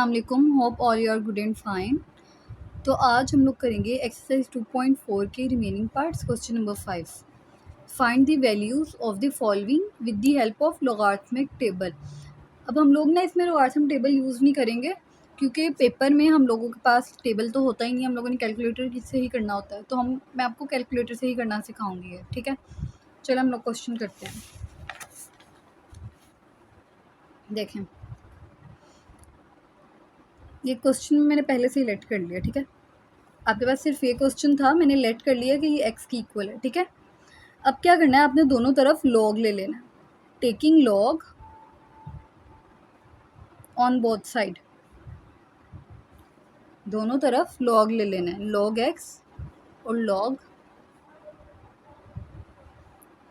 अस्सलाम वालेकुम, hope all you are good and fine. तो आज हम लोग करेंगे एक्सरसाइज 2.4 के remaining parts. Question number 5, find the values of the following with the help of logarithmic table. अब हम लोग ना इसमें लॉगरिथम टेबल यूज़ नहीं करेंगे क्योंकि पेपर में हम लोगों के पास टेबल तो होता ही नहीं, हम लोगों ने कैलकुलेटर से ही करना होता है। तो मैं आपको कैलकुलेटर से ही करना सिखाऊंगी, ठीक है। चलो हम लोग क्वेश्चन करते हैं। देखें, ये क्वेश्चन मैंने पहले से ही लेट कर लिया, ठीक है। आपके पास सिर्फ ये क्वेश्चन था, मैंने लेट कर लिया कि ये एक्स की इक्वल है, ठीक है। अब क्या करना है, आपने दोनों तरफ लॉग ले लेना है, taking log on both side. दोनों तरफ लॉग ले लेना है, लॉग एक्स और लॉग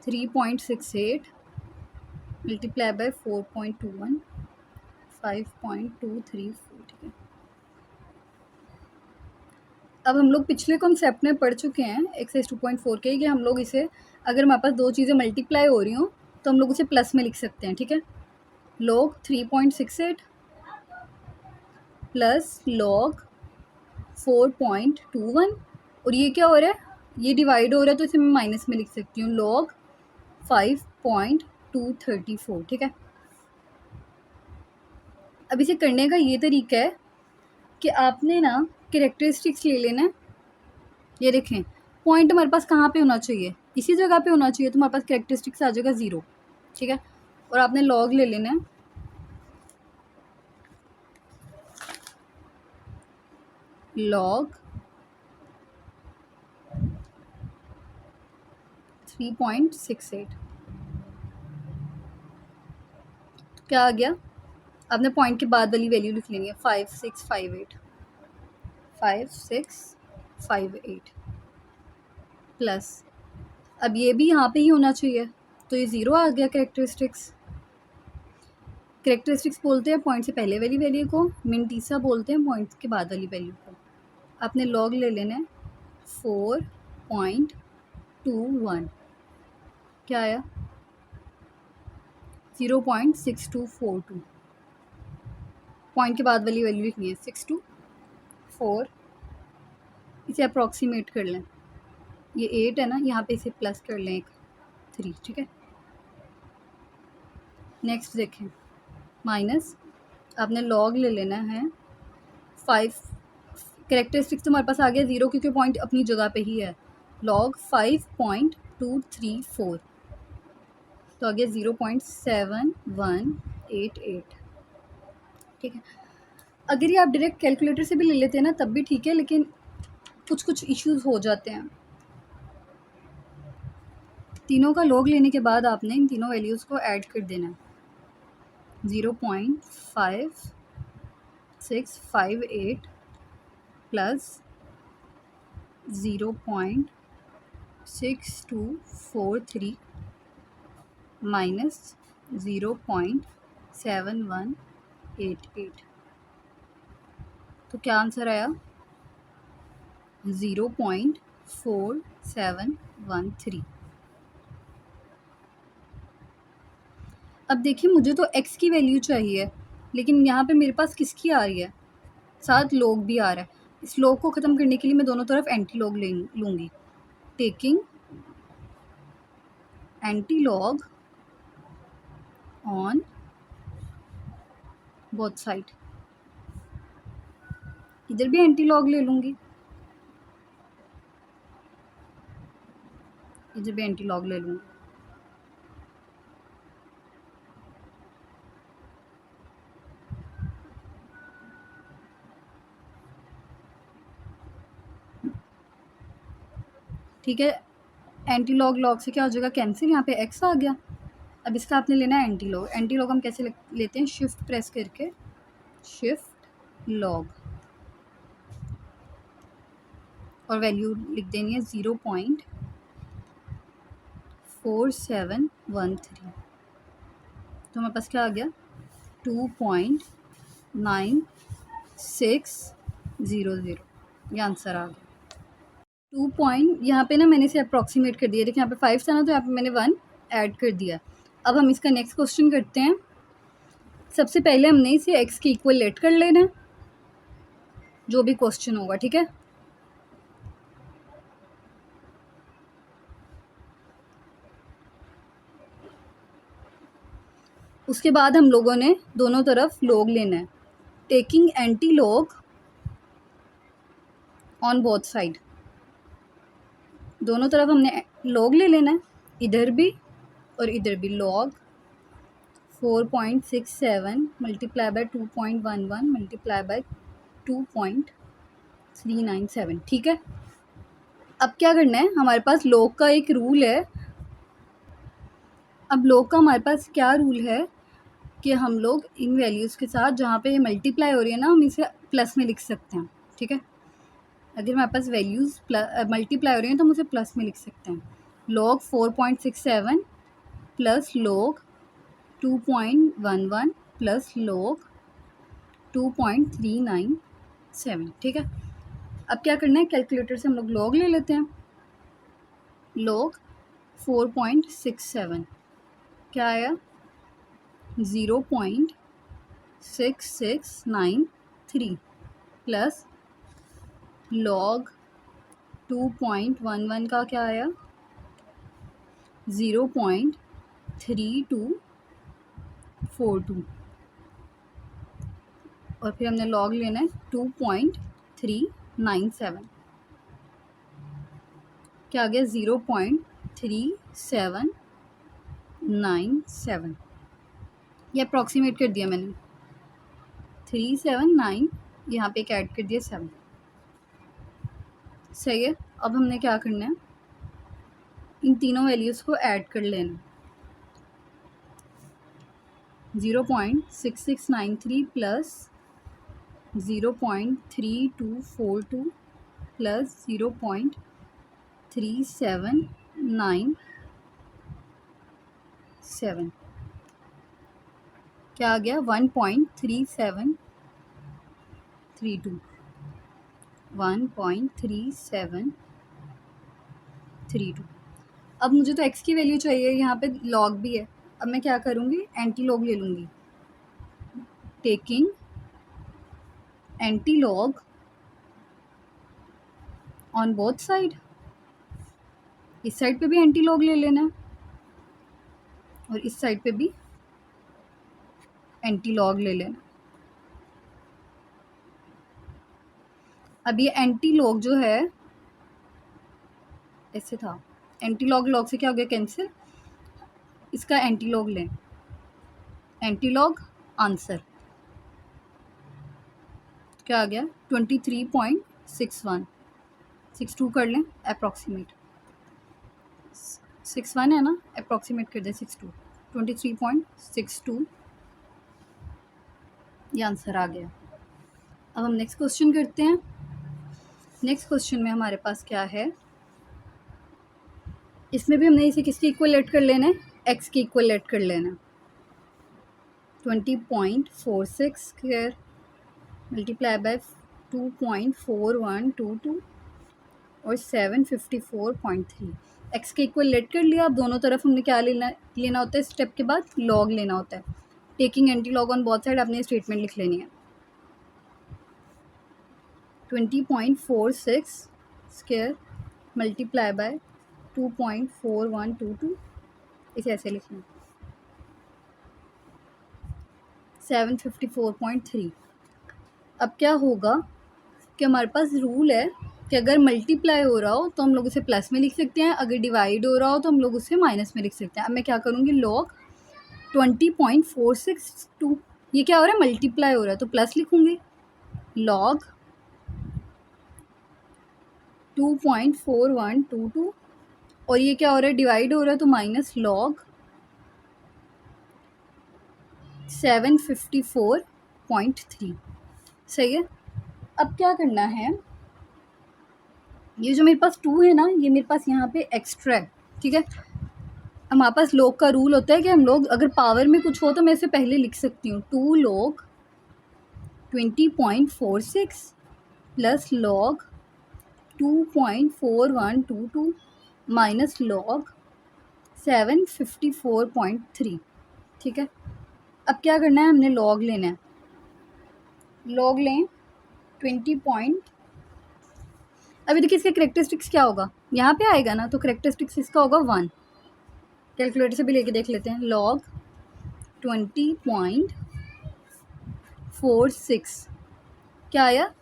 3.68 मल्टीप्लाई बाय 4.21 5.234, ठीक है। अब हम लोग पिछले कॉन्सेप्ट में पढ़ चुके हैं एक्सरसाइज 2.4 के कि हम लोग इसे, अगर हमारे पास दो चीज़ें मल्टीप्लाई हो रही हों तो हम लोग उसे प्लस में लिख सकते हैं, ठीक है। लॉग 3.68 प्लस लॉग 4.21, और ये क्या हो रहा है, ये डिवाइड हो रहा है तो इसे मैं माइनस में लिख सकती हूँ, लॉग 5.234, ठीक है। अब इसे करने का ये तरीका है कि आपने ना कैरेक्टरिस्टिक्स ले लेना है। ये देखें, पॉइंट हमारे पास कहाँ पे होना चाहिए, इसी जगह पे होना चाहिए, तो हमारे पास कैरेक्टरिस्टिक्स आ जाएगा 0, ठीक है। और आपने लॉग ले लेना है, लॉग 3.68। क्या आ गया, आपने पॉइंट के बाद वाली वैल्यू लिख लेनी है 5658 प्लस, अब ये भी यहाँ पे ही होना चाहिए, तो ये 0 आ गया। कैरेक्टरिस्टिक्स बोलते हैं पॉइंट से पहले वाली वैल्यू को, मिनटीसा बोलते हैं पॉइंट के बाद वाली वैल्यू को। आपने लॉग ले लेना है 4.21, क्या आया 0.6242, पॉइंट के बाद वाली वैल्यू लिखनी है 624, इसे अप्रॉक्सीमेट कर लें, ये 8 है ना, यहाँ पे इसे प्लस कर लें एक 3, ठीक है। नेक्स्ट देखें, माइनस, आपने लॉग ले लेना है 5, कैरेक्टरिस्टिक्स तो हमारे पास आ गया 0 क्योंकि पॉइंट अपनी जगह पे ही है, लॉग 5.234, तो आ गया 0.7188, ठीक है। अगर ये आप डायरेक्ट कैलकुलेटर से भी ले लेते हैं ना तब भी ठीक है, लेकिन कुछ इश्यूज हो जाते हैं। तीनों का लॉग लेने के बाद आपने इन तीनों वैल्यूज़ को ऐड कर देना है, 0.5658 प्लस 0.6243 माइनस 0.7188, तो क्या आंसर आया 0.4713। अब देखिए, मुझे तो x की वैल्यू चाहिए, लेकिन यहाँ पे मेरे पास किसकी आ रही है, साथ लॉग भी आ रहा है। इस लॉग को ख़त्म करने के लिए मैं दोनों तरफ एंटी लॉग लूँगी, taking anti log on both side. इधर भी एंटी लॉग ले लूँगी, इधर भी एंटी लॉग ले लूँगी। ठीक है, एंटी लॉग लॉग से क्या हो जाएगा कैंसिल, यहाँ पे x आ गया। अब इसका आपने लेना है एंटी लॉग। एंटी लॉग हम कैसे लेते हैं, शिफ्ट प्रेस करके, शिफ्ट लॉग, और वैल्यू लिख देनी है 0.4713, तो हमारे पास क्या आ गया 2.9600, ये आंसर आ गया। 2 पॉइंट, यहाँ पे ना मैंने इसे अप्रॉक्सीमेट कर दिया, देखिए यहाँ पे 5 था ना, तो यहाँ पे मैंने 1 ऐड कर दिया। अब हम इसका नेक्स्ट क्वेश्चन करते हैं। सबसे पहले हमने इसे x के इक्वल लेट कर लेना है, जो भी क्वेश्चन होगा, ठीक है। उसके बाद हम लोगों ने दोनों तरफ log लेना है, taking anti log on both side. दोनों तरफ हमने log ले लेना है, इधर भी और इधर भी। log 4.67 multiply by 2.11 multiply by 2.397, ठीक है। अब क्या करना है, हमारे पास log का एक रूल है। अब log का हमारे पास क्या रूल है कि हम लोग इन वैल्यूज़ के साथ जहाँ पे ये मल्टीप्लाई हो रही है ना, हम इसे प्लस में लिख सकते हैं, ठीक है। अगर हमारे पास वैल्यूज़ मल्टीप्लाई हो रही हैं तो हम उसे प्लस में लिख सकते हैं। log 4.67 plus log 2.11 plus log 2.397, ठीक है। अब क्या करना है, कैलकुलेटर से हम लोग log ले लेते हैं। log 4.67 क्या आया, 0.6693 प्लस log 2.11 का क्या आया, 0.3242, और फिर हमने log लेना है 2.397, क्या आ गया, 0.3797। ये अप्रॉक्सीमेट कर दिया मैंने, 379 यहाँ पे एक ऐड कर दिया 7, सही है। अब हमने क्या करना है, इन तीनों वैल्यूज़ को ऐड कर लेना। 0.6693 प्लस 0.3242 प्लस 0.3797, क्या आ गया, 1.3732, 1.3732। अब मुझे तो x की वैल्यू चाहिए, यहाँ पे log भी है। अब मैं क्या करूँगी, एंटी log ले लूँगी, taking anti log on both side. इस साइड पे भी एंटी log ले लेना है और इस साइड पे भी एंटी log ले लेना। अब ये एंटी log जो है, ऐसे था, एंटी log से क्या हो गया, कैंसिल। इसका एंटी log लें, एंटी log आंसर क्या आ गया, 23.61, 62 कर लें, अप्रॉक्सीमेट 61 है ना, अप्रॉक्सीमेट कर दें 62, 23.62 ये आंसर आ गया। अब हम नेक्स्ट क्वेश्चन करते हैं। नेक्स्ट क्वेश्चन में हमारे पास क्या है, इसमें भी हमने इसे किसके इक्वल लेट कर लेना है, x के इक्वल लेट कर लेना है। 20.46 स्क्वायर मल्टीप्लाई बाय 2.4122 और 754.3, x के इक्वल लेट कर लिया। अब दोनों तरफ हमने क्या लेना होता है, स्टेप के बाद log लेना होता है, taking anti log on both side. आपने स्टेटमेंट लिख लेनी है। 20.46 स्क्वायर मल्टीप्लाई बाय 2.4122, इसे ऐसे लिखना, 754.3। अब क्या होगा कि हमारे पास रूल है कि अगर मल्टीप्लाई हो रहा हो तो हम लोग उसे प्लस में लिख सकते हैं, अगर डिवाइड हो रहा हो तो हम लोग उसे माइनस में लिख सकते हैं। अब मैं क्या करूँगी, log 20.462, ये क्या हो रहा है, मल्टीप्लाई हो रहा है तो प्लस लिखूँगी, log 2.4122, और ये क्या हो रहा है, डिवाइड हो रहा है तो माइनस log 754.3, सही है। अब क्या करना है, ये जो मेरे पास 2 है ना, ये मेरे पास यहाँ पे एक्स्ट्रा है, ठीक है। हमारे पास log का रूल होता है कि हम लोग अगर पावर में कुछ हो तो मैं इसे पहले लिख सकती हूँ, 2 log 20.46 plus log 2.4122 minus log 754.3, ठीक है। अब क्या करना है, हमने log लेना है, log लें 20 अभी देखिए इसके करेक्टरिस्टिक्स क्या होगा, यहाँ पे आएगा ना, तो करेक्टरिस्टिक्स इसका होगा 1। कैलकुलेटर से भी लेके देख लेते हैं। लॉग 20.46 क्या आया,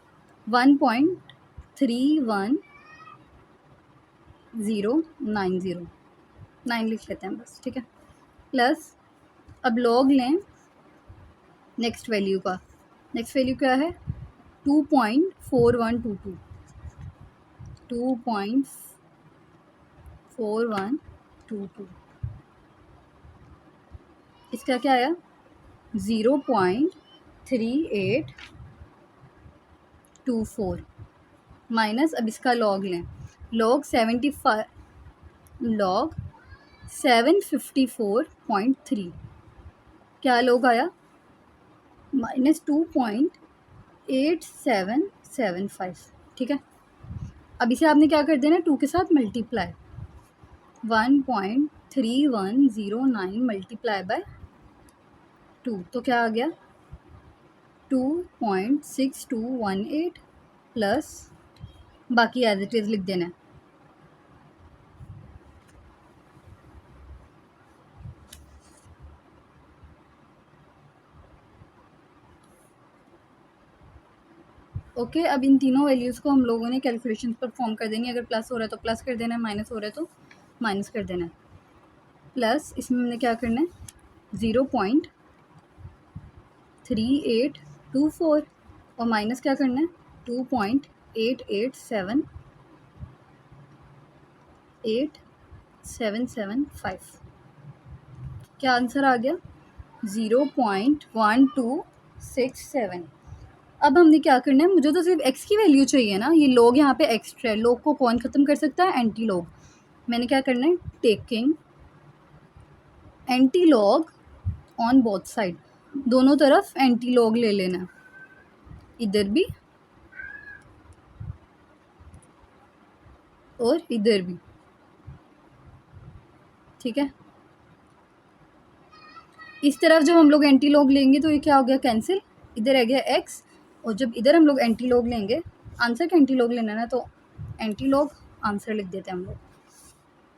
1.31090, 9 लिख लेते हैं बस, ठीक है। प्लस अब लॉग लें नेक्स्ट वैल्यू का, नेक्स्ट वैल्यू क्या है 2.4122, 2.4122, इसका क्या आया 0.3824 माइनस, अब इसका लॉग लें, लॉग 754.3 क्या लॉग आया -2.8775, ठीक है। अब इसे आपने क्या कर देना, 2 के साथ मल्टीप्लाई, 1.3109 मल्टीप्लाई बाय 2, तो क्या आ गया 2.6218 प्लस, बाकी एज इट इज़ लिख देना है। ओके अब इन तीनों वैल्यूज़ को हम लोगों ने कैलकुलेशन परफॉर्म कर देनी है। अगर प्लस हो रहा है तो प्लस कर देना है, माइनस हो रहा है तो माइनस कर देना है। प्लस इसमें हमने क्या करना है 0.3824 और माइनस क्या करना है 2.8875। क्या आंसर आ गया 0.1267। अब हमने क्या करना है, मुझे तो सिर्फ x की वैल्यू चाहिए ना, ये लॉग यहाँ पे एक्स्ट्रा है, लॉग को कौन ख़त्म कर सकता है, एंटी लॉग। मैंने क्या करना है taking anti log on both side, दोनों तरफ एंटी लॉग ले लेना, इधर भी और इधर भी, ठीक है। इस तरफ जब हम लोग एंटी लॉग लेंगे तो ये क्या हो गया कैंसिल, इधर रह गया x, और जब इधर हम लोग एंटी लॉग लेंगे, आंसर का एंटी लॉग लेना है ना, तो एंटी लॉग आंसर लिख देते हैं हम लोग,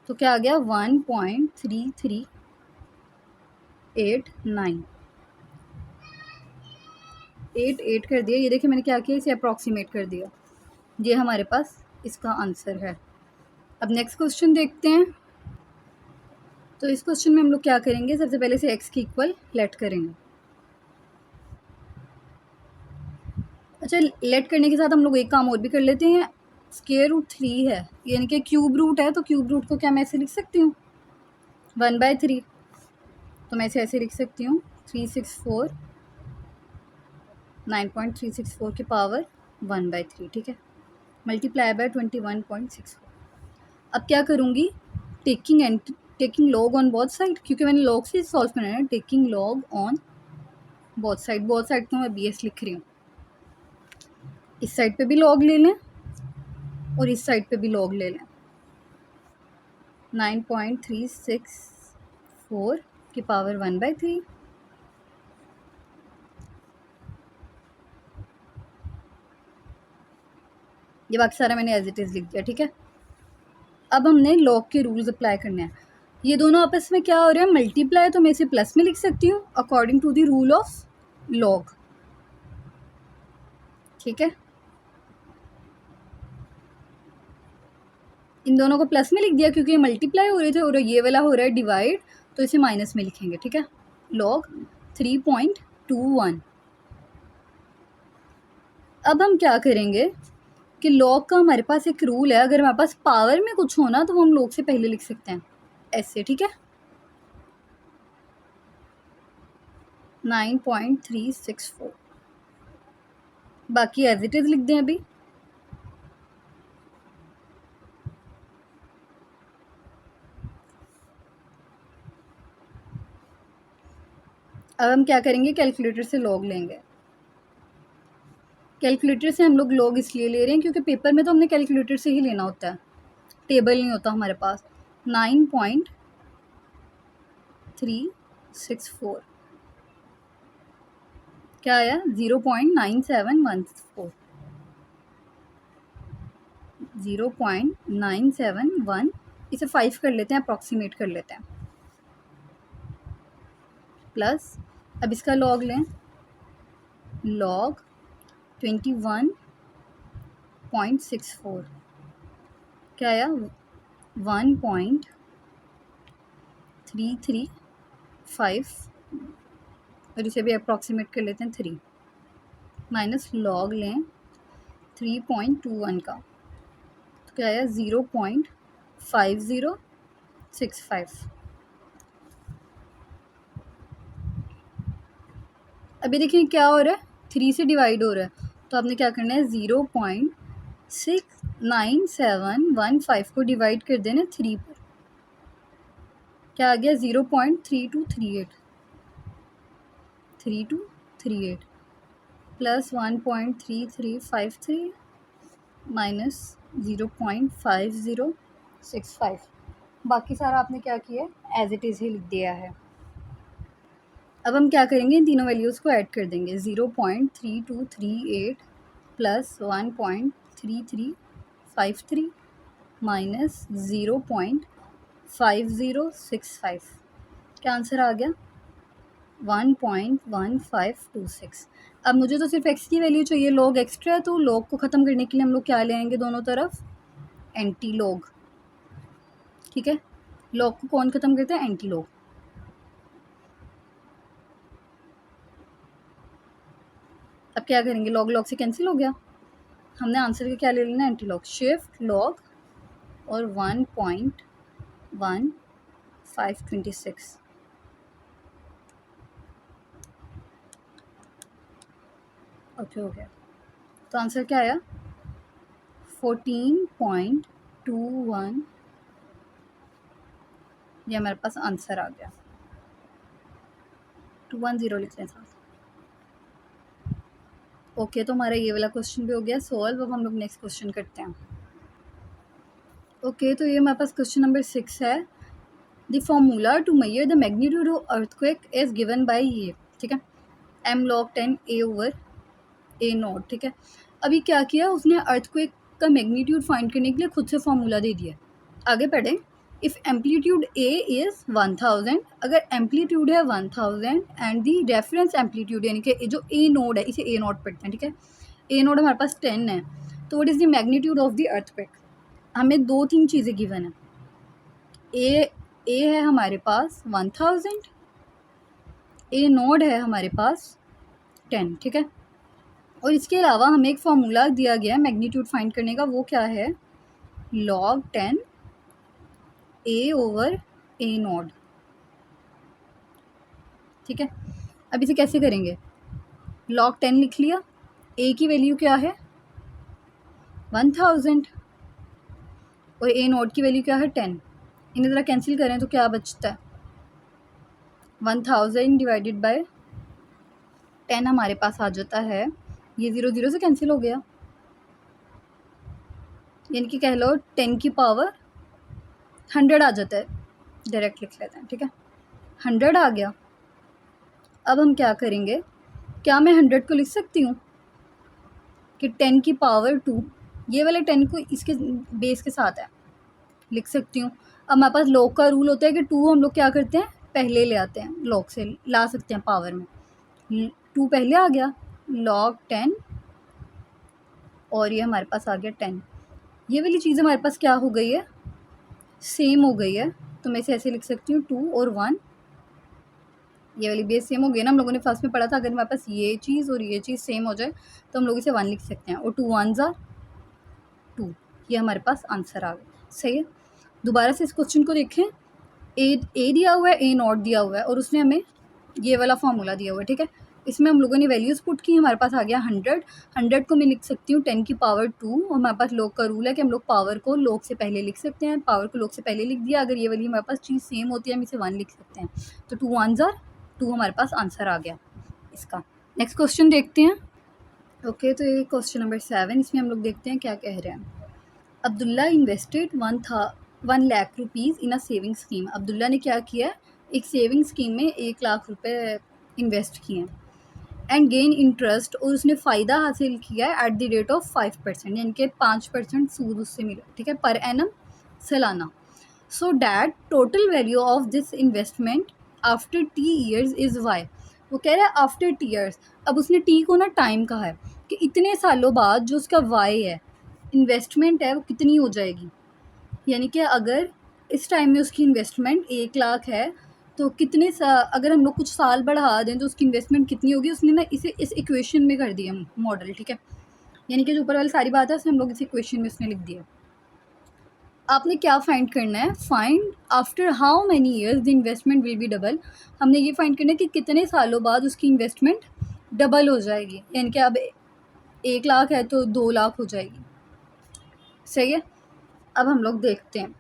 तो क्या आ गया 1.3389, 88 कर दिया। ये देखिए मैंने क्या किया, इसे अप्रॉक्सीमेट कर दिया, ये हमारे पास इसका आंसर है। अब नेक्स्ट क्वेश्चन देखते हैं। तो इस क्वेश्चन में हम लोग क्या करेंगे, सबसे पहले से x की इक्वल लेट करेंगे। अच्छा लेट करने के साथ हम लोग एक काम और भी कर लेते हैं, स्क्वायर रूट 3 है यानी कि क्यूब रूट है, तो क्यूब रूट को क्या मैं ऐसे लिख सकती हूँ 1/3, तो मैं इसे ऐसे लिख सकती हूँ 364 9.364 की पावर 1/3, ठीक है, मल्टीप्लाई बाय 21.64। अब क्या करूँगी taking log on both side, क्योंकि मैंने लॉग से सॉल्व करना है, taking log on both side तो मैं BS लिख रही हूँ, इस साइड पे भी लॉग ले लें और इस साइड पे भी लॉग ले लें, 9.364 की पावर 1/3, ये बाकी सारा मैंने एज इट इज़ लिख दिया, ठीक है। अब हमने लॉग के रूल्स अप्लाई करने हैं, ये दोनों आपस में क्या हो रहा है मल्टीप्लाई, तो मैं इसे प्लस में लिख सकती हूँ according to the rule of log, ठीक है। इन दोनों को प्लस में लिख दिया क्योंकि ये मल्टीप्लाई हो रहे थे और ये वाला हो रहा है डिवाइड, तो इसे माइनस में लिखेंगे, ठीक है। लॉग 3.21। अब हम क्या करेंगे कि लॉग का हमारे पास एक रूल है, अगर हमारे पास पावर में कुछ होना तो वो हम लॉग से पहले लिख सकते हैं ऐसे, ठीक है। 9.364 बाकी एज इट इज़ लिख दें अभी। अब हम क्या करेंगे कैलकुलेटर से लॉग लेंगे, कैलकुलेटर से हम लोग लॉग इसलिए ले रहे हैं क्योंकि पेपर में तो हमने कैलकुलेटर से ही लेना होता है, टेबल नहीं होता हमारे पास। 9.364 क्या आया 0.9714, 0.971, इसे 5 कर लेते हैं, अप्रॉक्सीमेट कर लेते हैं, प्लस अब इसका लॉग लें, लॉग 21.64 क्या आया 1.335 और इसे भी अप्रॉक्सीमेट कर लेते हैं 3 माइनस लॉग लें 3.21 का तो क्या आया 0.5065। अभी देखिए क्या हो रहा है, 3 से डिवाइड हो रहा है, तो आपने क्या करना है 0.69715 को डिवाइड कर देना 3 पर, क्या आ गया 0.3238 प्लस 1.3353 माइनस 0.5065। बाकी सारा आपने क्या किया है, एज इट इज़ ही लिख दिया है। अब हम क्या करेंगे, इन तीनों वैल्यूज़ को ऐड कर देंगे, 0.3238 प्लस 1.3353 माइनस 0.5065, क्या आंसर आ गया 1.1526। अब मुझे तो सिर्फ x की वैल्यू चाहिए, लॉग एक्स्ट्रा है, तो लॉग को ख़त्म करने के लिए हम लोग क्या ले आएंगे दोनों तरफ, एंटी लॉग। ठीक है, लॉग को कौन ख़त्म करता है, एंटी लॉग। अब क्या करेंगे, लॉग लॉग से कैंसिल हो गया, हमने आंसर के क्या ले लेना, एंटी लॉग, शिफ्ट लॉग और 1.1526। ओके हो गया, तो आंसर क्या आया 14.21, ये हमारे पास आंसर आ गया, 210 लिख लें साथ। ओके, तो हमारा ये वाला क्वेश्चन भी हो गया सॉल्व। अब हम लोग नेक्स्ट क्वेश्चन करते हैं। ओके, तो ये हमारे पास क्वेश्चन नंबर 6 है। The formula to measure the magnitude of earthquake is given by ये, ठीक है, m log 10 A/A0। ठीक है, अभी क्या किया उसने, अर्थक्वेक का मैग्नीट्यूड फाइंड करने के लिए खुद से फॉर्मूला दे दिया। आगे पढ़ें, इफ़ एम्पलीट्यूड A इज़ 1000, अगर एम्पलीट्यूड है 1000 एंड दी रेफरेंस एम्पलीट्यूड यानी कि जो A नोड है, इसे A नोड पढ़ते हैं। ठीक है, A नोड हमारे पास 10 है, तो what is the magnitude of the earthquake. हमें 2-3 चीज़ें गिवन है, A है हमारे पास 1000, A नोड है हमारे पास 10। ठीक है, और इसके अलावा हमें एक फार्मूला दिया गया है मैग्नीट्यूड फाइंड करने का, वो क्या है, log 10 A/A नोड। ठीक है, अब इसे कैसे करेंगे, log 10 लिख लिया, A की वैल्यू क्या है 1000 और A नोड की वैल्यू क्या है 10, इन्हें ज़रा कैंसिल करें तो क्या बचता है, 1000 डिवाइडेड बाय 10 हमारे पास आ जाता है, ये 0 0 से कैंसिल हो गया, यानी कि कह लो 10 की पावर 100 आ जाता है, डायरेक्ट लिख लेते हैं। ठीक है, 100 आ गया। अब हम क्या करेंगे, क्या मैं 100 को लिख सकती हूँ कि 10 की पावर 2, ये वाले 10 को इसके बेस के साथ है, लिख सकती हूँ। अब हमारे पास लॉग का रूल होता है कि 2 हम लोग क्या करते हैं, पहले ले आते हैं, लॉग से ला सकते हैं पावर में, 2 पहले आ गया, log 10 और ये हमारे पास आ गया 10। ये वाली चीज़ हमारे पास क्या हो गई है, सेम हो गई है, तो मैं इसे ऐसे लिख सकती हूँ 2 और 1, ये वाली बेस सेम हो गई ना, हम लोगों ने फर्स्ट में पढ़ा था अगर हमारे पास ये चीज़ और ये चीज़ सेम हो जाए तो हम लोग इसे 1 लिख सकते हैं, और 2 1s are 2, ये हमारे पास आंसर आ गया। सही है, दोबारा से इस क्वेश्चन को देखें, ए दिया हुआ है, A नॉट दिया हुआ है, और उसने हमें ये वाला फार्मूला दिया हुआ है। ठीक है, इसमें हम लोगों ने वैल्यूज़ पुट की, हमारे पास आ गया 100 को मैं लिख सकती हूँ 10 की पावर 2, और हमारे पास लॉग का रूल है कि हम लोग पावर को लॉग से पहले लिख सकते हैं, पावर को लॉग से पहले लिख दिया, अगर ये वाली हमारे पास चीज़ सेम होती है हम इसे 1 लिख सकते हैं, तो 2 1s are 2 हमारे पास आंसर आ गया इसका। नेक्स्ट क्वेश्चन देखते हैं। ओके, तो ये क्वेश्चन नंबर 7, इसमें हम लोग देखते हैं क्या कह रहे हैं। Abdullah invested 1 lakh rupees in a saving scheme. Abdullah ने क्या किया, एक सेविंग स्कीम में 1 लाख रुपए इन्वेस्ट किए हैं। एंड गेन इंटरेस्ट, और उसने फ़ायदा हासिल किया है एट द रेट ऑफ 5%, यानी कि 5% सूद उससे मिला, ठीक है, पर एनम, सालाना. So that total value of this investment after T years is why. वो कह रहा है आफ्टर टी ईयर्स. अब उसने टी को ना टाइम कहा है कि इतने सालों बाद जो उसका वाई है, इन्वेस्टमेंट है, वो कितनी हो जाएगी. यानी कि अगर इस टाइम में उसकी इन्वेस्टमेंट 1 लाख है, तो अगर हम लोग कुछ साल बढ़ा दें तो उसकी इन्वेस्टमेंट कितनी होगी. उसने ना इसे इस इक्वेशन में कर दिया मॉडल, ठीक है. यानी कि जो ऊपर वाली सारी बात है उसे हम लोग इस इक्वेशन में उसने लिख दिया. आपने क्या फाइंड करना है, find after how many years the investment will be double. हमने ये फाइंड करना है कि कितने सालों बाद उसकी इन्वेस्टमेंट डबल हो जाएगी. यानी कि अब 1 लाख है तो 2 लाख हो जाएगी. सही है. अब हम लोग देखते हैं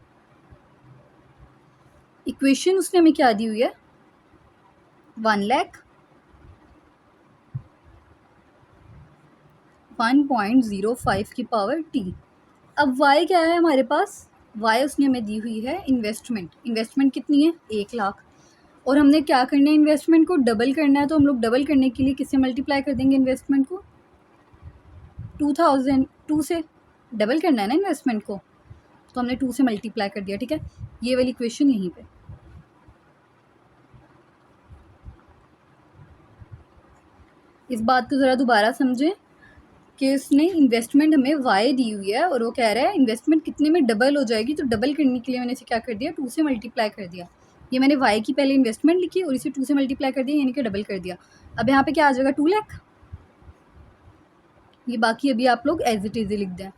इक्वेशन उसने हमें क्या दी हुई है. 1 लाख 1.05 की पावर टी. अब y क्या है हमारे पास, y उसने हमें दी हुई है इन्वेस्टमेंट. इन्वेस्टमेंट कितनी है, 1 लाख. और हमने क्या करना है, इन्वेस्टमेंट को डबल करना है. तो हम लोग डबल करने के लिए किससे मल्टीप्लाई कर देंगे इन्वेस्टमेंट को, 2 से डबल करना है ना इन्वेस्टमेंट को, तो हमने 2 से मल्टीप्लाई कर दिया, ठीक है. ये वाली इक्वेशन यहीं पे. इस बात को ज़रा दोबारा समझें कि उसने इन्वेस्टमेंट हमें वाई दी हुई है और वो कह रहा है इन्वेस्टमेंट कितने में डबल हो जाएगी. तो डबल करने के लिए मैंने इसे क्या कर दिया, 2 से मल्टीप्लाई कर दिया. ये मैंने वाई की पहले इन्वेस्टमेंट लिखी और इसे 2 से मल्टीप्लाई कर दिया, यानी कि डबल कर दिया. अब यहाँ पे क्या आ जाएगा, 2 लाख. ये बाकी अभी आप लोग एज इट इज लिख दें.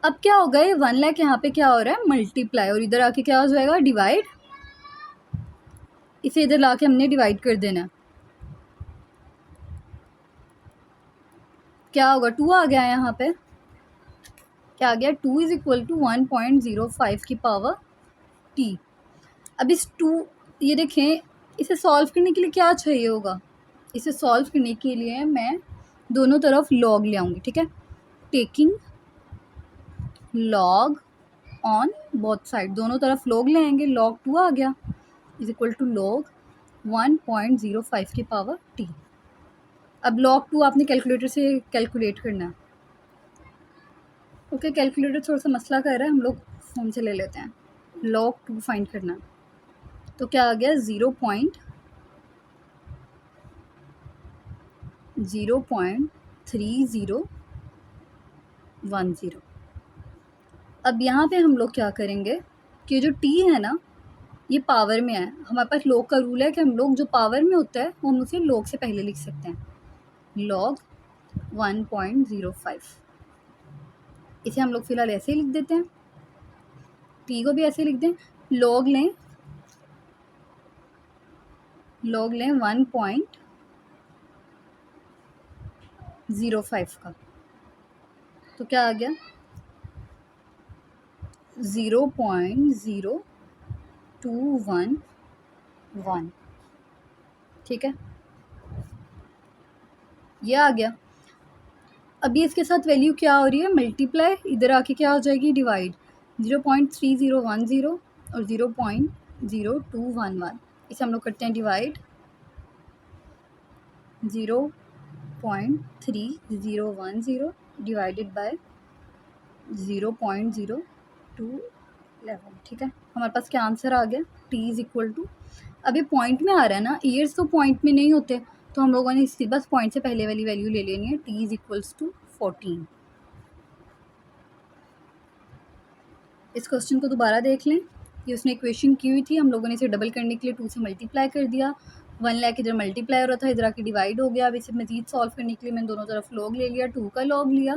अब क्या होगा, ये 1 लाख यहाँ पे क्या हो रहा है, मल्टीप्लाई, और इधर आके क्या हो जाएगा, डिवाइड. इसे इधर ला के हमने डिवाइड कर देना है. क्या होगा, 2 आ गया यहाँ पे. क्या आ गया, 2 इज इक्वल टू 1.05 की पावर टी. अब इस 2, ये देखें, इसे सॉल्व करने के लिए क्या चाहिए होगा. इसे सॉल्व करने के लिए मैं दोनों तरफ लॉग ले आऊँगी, ठीक है. Taking log on both side, दोनों तरफ लॉग ले आएंगे. लॉग 2 आ गया इज इक्वल टू लॉग 1.05 की पावर टी. अब लॉग 2 आपने कैलकुलेटर से कैलकुलेट करना है. ओके, कैलकुलेटर थोड़ा सा मसला कर रहा है, हम लोग फ़ोन से ले लेते हैं. लॉग 2 फाइंड करना है. तो क्या आ गया, 0.3010. अब यहाँ पे हम लोग क्या करेंगे कि जो टी है ना, ये पावर में है. हमारे पास लॉग का रूल है कि हम लोग जो पावर में होता है वो हम उसे लॉग से पहले लिख सकते हैं. लॉग 1.05, इसे हम लोग फ़िलहाल ऐसे ही लिख देते हैं. टी को भी ऐसे लिख दें. लॉग लें 1.05 का, तो क्या आ गया, 0.0211. ठीक है, ये आ गया. अभी इसके साथ वैल्यू क्या हो रही है, मल्टीप्लाई. इधर आके क्या हो जाएगी, डिवाइड. 0.3010 और 0.0211, इसे हम लोग करते हैं डिवाइड. 0.3010 divided by 0.0211. ठीक है, हमारे पास क्या आंसर आ गया, टी इज़ इक्वल टू. अब ये पॉइंट में आ रहा है ना, ईयर्स तो पॉइंट में नहीं होते, तो हम लोगों ने इसकी बस पॉइंट से पहले वाली वैल्यू ले लेनी है. T is equals to 14. इस क्वेश्चन को दोबारा देख लें. ये उसने इक्वेशन की हुई थी, हम लोगों ने इसे डबल करने के लिए 2 से मल्टीप्लाई कर दिया. 1 लाख इधर मल्टीप्लाई हो रहा था, इधर आके डिवाइड हो गया. अब इसे मज़ीद सॉल्व करने के लिए मैंने दोनों तरफ लॉग ले लिया, 2 का लॉग लिया.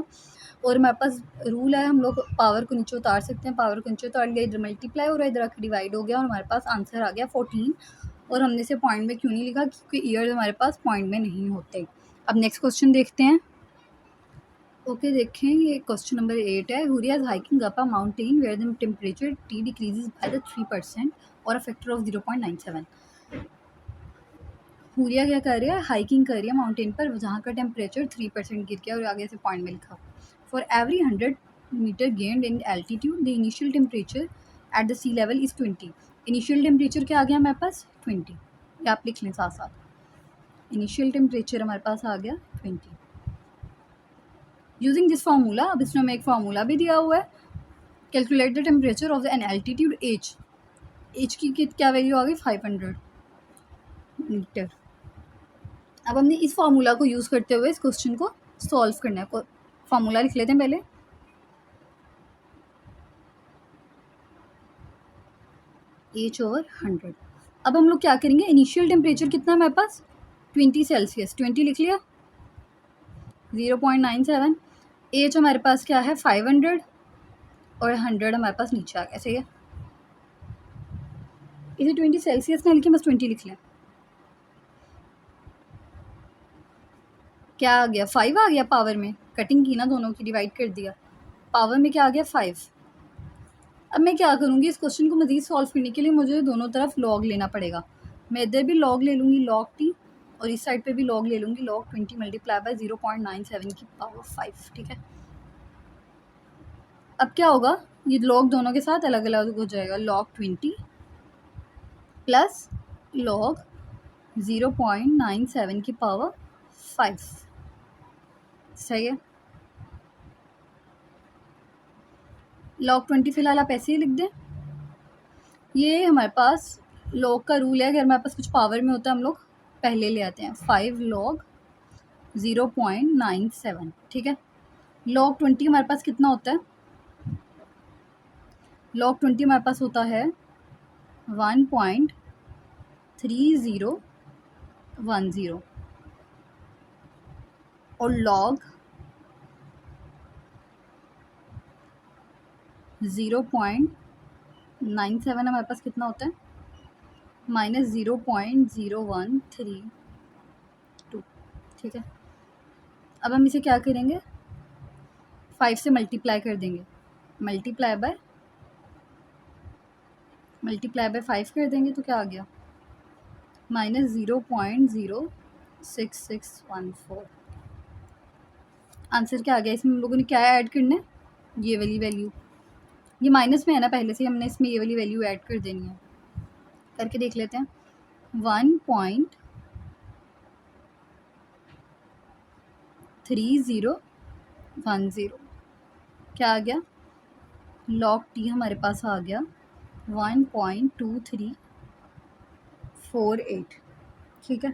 और हमारे पास रूल है, हम लोग पावर को नीचे उतार सकते हैं. पावर को नीचे उतार लिया, इधर मल्टीप्लाई हो रहा है, इधर आके डिवाइड हो गया, और हमारे पास आंसर आ गया 14. और हमने इसे पॉइंट में क्यों नहीं लिखा, क्योंकि ईयर्स हमारे पास पॉइंट में नहीं होते. अब नेक्स्ट क्वेश्चन देखते हैं. ओके, देखें, ये क्वेश्चन नंबर 8 है. Huriya is hiking up a mountain where the temperature T decreases by the 3% और अ फैक्टर ऑफ 0.97. हुरिया क्या कर रही है, हाइकिंग कर रही है माउंटेन पर, जहाँ का टेम्परेचर 3% गिर गया, और आगे से पॉइंट में लिखा. For every 100 metre gained in altitude the initial temperature at the sea level is 20. Initial temperature क्या आ गया हमारे पास, 20. ये आप लिख लें साथ साथ। इनिशियल टेम्परेचर हमारे पास आ गया 20। यूजिंग दिस फार्मूला, अब इसमें हमें एक फार्मूला भी दिया हुआ है, calculate the temperature of the an altitude H. H की क्या वैल्यू आ गई 500 मीटर। अब हमने इस फार्मूला को यूज़ करते हुए इस क्वेश्चन को सॉल्व करना है। फार्मूला लिख लेते हैं पहले। H over 100। अब हम लोग क्या करेंगे, इनिशियल टेम्परेचर कितना है हमारे पास 20 सेल्सियस, 20 लिख लिया, 0.97। एच हमारे पास क्या है 500 और 100 हमारे पास नीचे आ गया, सही है। इसे 20 सेल्सियस ना लिखे, बस 20 लिख लें। क्या आ गया 5 आ गया पावर में, कटिंग की ना दोनों की, डिवाइड कर दिया, पावर में क्या आ गया 5। अब मैं क्या करूँगी, इस क्वेश्चन को मज़ीद सॉल्व करने के लिए मुझे दोनों तरफ लॉग लेना पड़ेगा। मैं इधर भी लॉग ले लूँगी log t, और इस साइड पे भी लॉग ले लूँगी log 20 मल्टीप्लाई बाय 0.97 की पावर 5, ठीक है। अब क्या होगा, ये लॉग दोनों के साथ अलग अलग हो जाएगा, log 20 प्लस log 0.97 की पावर 5, सही है। log 20 फ़िलहाल आप ऐसे ही लिख दें। ये हमारे पास log का रूल है, अगर हमारे पास कुछ पावर में होता है हम लोग पहले ले आते हैं, 5 log 0.97, ठीक है। log 20 हमारे पास कितना होता है, log 20 हमारे पास होता है 1.3010, और log 0.97 हमारे पास कितना होता है -0.0132, ठीक है। अब हम इसे क्या करेंगे, 5 से मल्टीप्लाई कर देंगे, मल्टीप्लाई बाय 5 कर देंगे तो क्या आ गया -0.06614। आंसर क्या आ गया, इसमें हम लोगों ने क्या ऐड करना है, ये वाली वैल्यू, ये माइनस में है ना पहले से, हमने इसमें ये वाली वैल्यू ऐड कर देनी है। करके देख लेते हैं, 1.3010 क्या आ गया, log t हमारे पास आ गया 1.2348, ठीक है।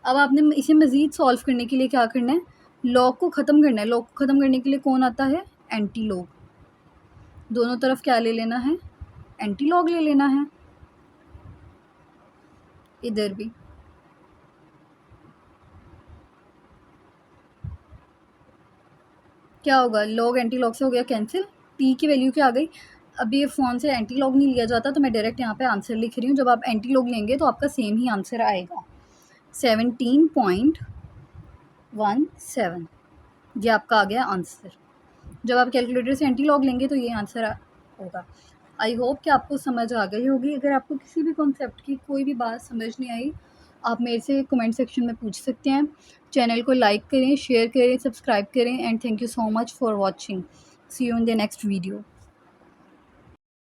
अब आपने इसे मज़ीद सॉल्व करने के लिए क्या करना है, log को ख़त्म करना है। log को ख़त्म करने के लिए कौन आता है, एंटी log। दोनों तरफ क्या ले लेना है, एंटी log ले लेना है, इधर भी। क्या होगा, log एंटी log से हो गया कैंसिल, t की वैल्यू क्या आ गई। अभी ये फ़ोन से एंटी log नहीं लिया जाता, तो मैं डायरेक्ट यहाँ पे आंसर लिख रही हूँ। जब आप एंटी log लेंगे तो आपका सेम ही आंसर आएगा, 17.17, ये आपका आ गया आंसर। जब आप कैलकुलेटर से एंटी log लेंगे तो ये आंसर होगा। आई होप कि आपको समझ आ गई होगी। अगर आपको किसी भी कॉन्सेप्ट की कोई भी बात समझ नहीं आई, आप मेरे से कमेंट सेक्शन में पूछ सकते हैं। चैनल को लाइक करें, शेयर करें, सब्सक्राइब करें, and thank you so much for watching. See you in the next video.